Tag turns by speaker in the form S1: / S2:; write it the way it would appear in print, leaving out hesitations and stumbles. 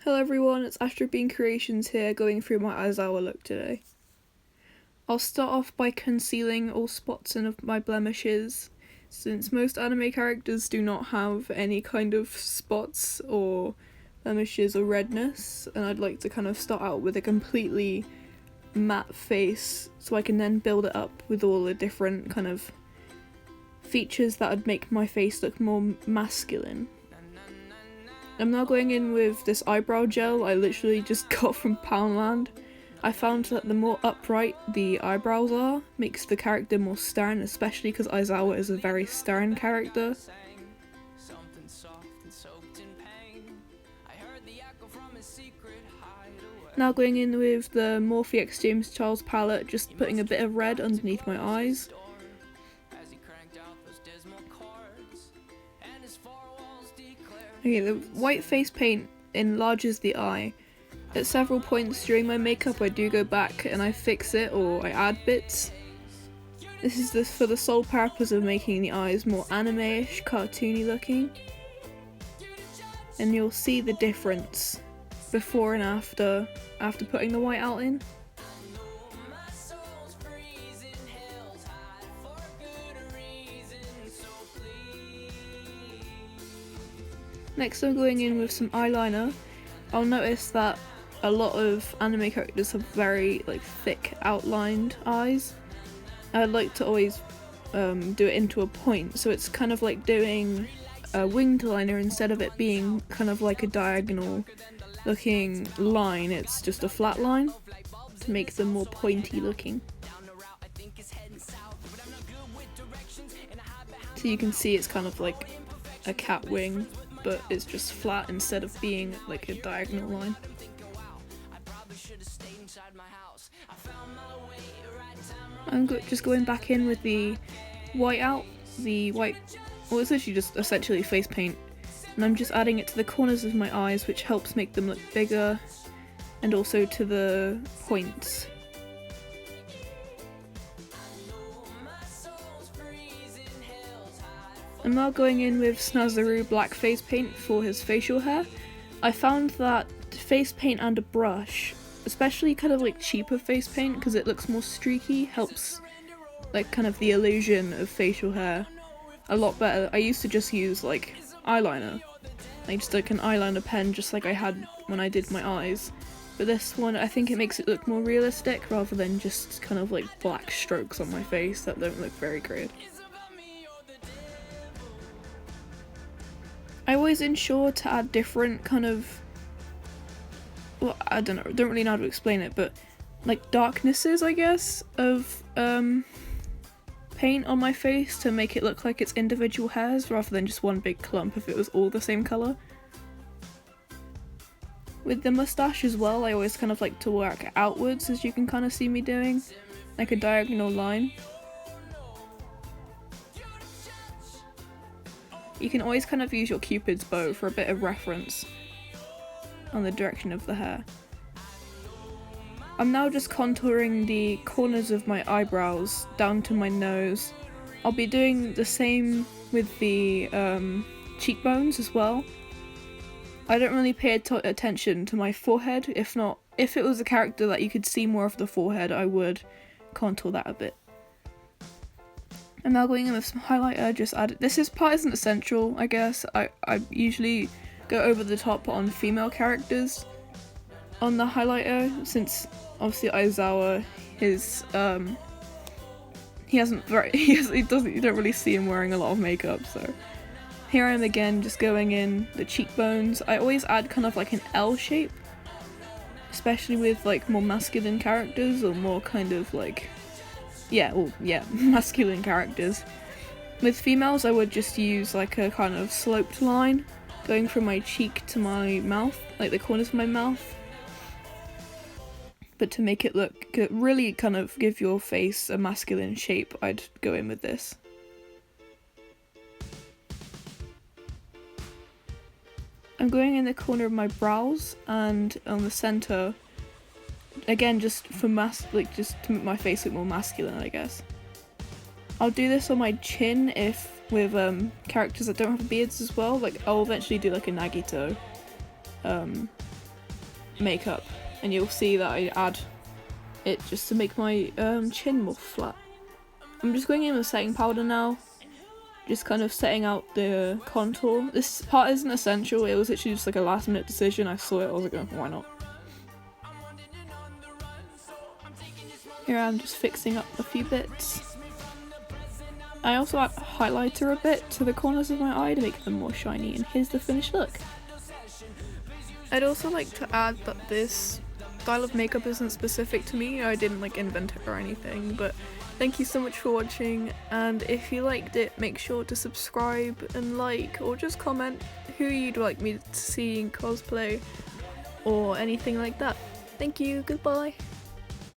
S1: Hello everyone, it's astrobeancosplay here going through my Aizawa look today. I'll start off by concealing all spots and of my blemishes, since most anime characters do not have any kind of spots or blemishes or redness, and I'd like to kind of start out with a completely matte face so I can then build it up with all the different kind of features that would make my face look more masculine. I'm now going in with this eyebrow gel I literally just got from Poundland. I found that the more upright the eyebrows are, makes the character more stern, especially because Aizawa is a very stern character. Now going in with the Morphe X James Charles palette, just putting a bit of red underneath my eyes. Okay, the white face paint enlarges the eye. At several points during my makeup I do go back and I fix it or I add bits. This is for the sole purpose of making the eyes more anime-ish, cartoony looking. And you'll see the difference before and after putting the white out in. Next I'm going in with some eyeliner. I'll notice that a lot of anime characters have very thick outlined eyes. I'd like to always do it into a point, so it's kind of like doing a winged liner instead of it being kind of like a diagonal looking line, it's just a flat line to make them more pointy looking. So you can see it's kind of like a cat wing, but it's just flat instead of being like a diagonal line. I'm just going back in with the white out, well it's actually just essentially face paint, and I'm just adding it to the corners of my eyes, which helps make them look bigger, and also to the points. I'm now going in with Snazaru black face paint for his facial hair. I found that face paint and a brush, especially kind of like cheaper face paint because it looks more streaky, helps like kind of the illusion of facial hair a lot better. I used to just use like eyeliner, like just like an eyeliner pen just like I had when I did my eyes. But this one, I think it makes it look more realistic rather than just kind of like black strokes on my face that don't look very great. I always ensure to add different kind of, well, I don't really know how to explain it, but like darknesses, I guess, of paint on my face to make it look like it's individual hairs rather than just one big clump if it was all the same colour. With the moustache as well, I always kind of like to work outwards, as you can kind of see me doing, like a diagonal line. You can always kind of use your Cupid's bow for a bit of reference on the direction of the hair. I'm now just contouring the corners of my eyebrows down to my nose. I'll be doing the same with the cheekbones as well. I don't really pay attention to my forehead. If it was a character that you could see more of the forehead, I would contour that a bit. I'm now going in with some highlighter, just add it. This part isn't essential, I guess. I usually go over the top on female characters on the highlighter, since obviously Aizawa is you don't really see him wearing a lot of makeup, so here I am again just going in the cheekbones. I always add kind of like an L shape, especially with like more masculine characters or more kind of like masculine characters. With females I would just use like a kind of sloped line going from my cheek to my mouth, like the corners of my mouth. But to make it look really kind of give your face a masculine shape, I'd go in with this. I'm going in the corner of my brows and on the centre. Again, just for just to make my face look more masculine, I guess. I'll do this on my chin with characters that don't have beards as well. Like I'll eventually do like a Nagito makeup, and you'll see that I add it just to make my chin more flat. I'm just going in with setting powder now, just kind of setting out the contour. This part isn't essential, it was literally just like a last minute decision. I saw it, I was like, oh, why not? Here I'm just fixing up a few bits. I also add highlighter a bit to the corners of my eye to make them more shiny, and here's the finished look. I'd also like to add that this style of makeup isn't specific to me. I didn't like invent it or anything, but thank you so much for watching, and if you liked it, make sure to subscribe and like, or just comment who you'd like me to see in cosplay or anything like that. Thank you, goodbye.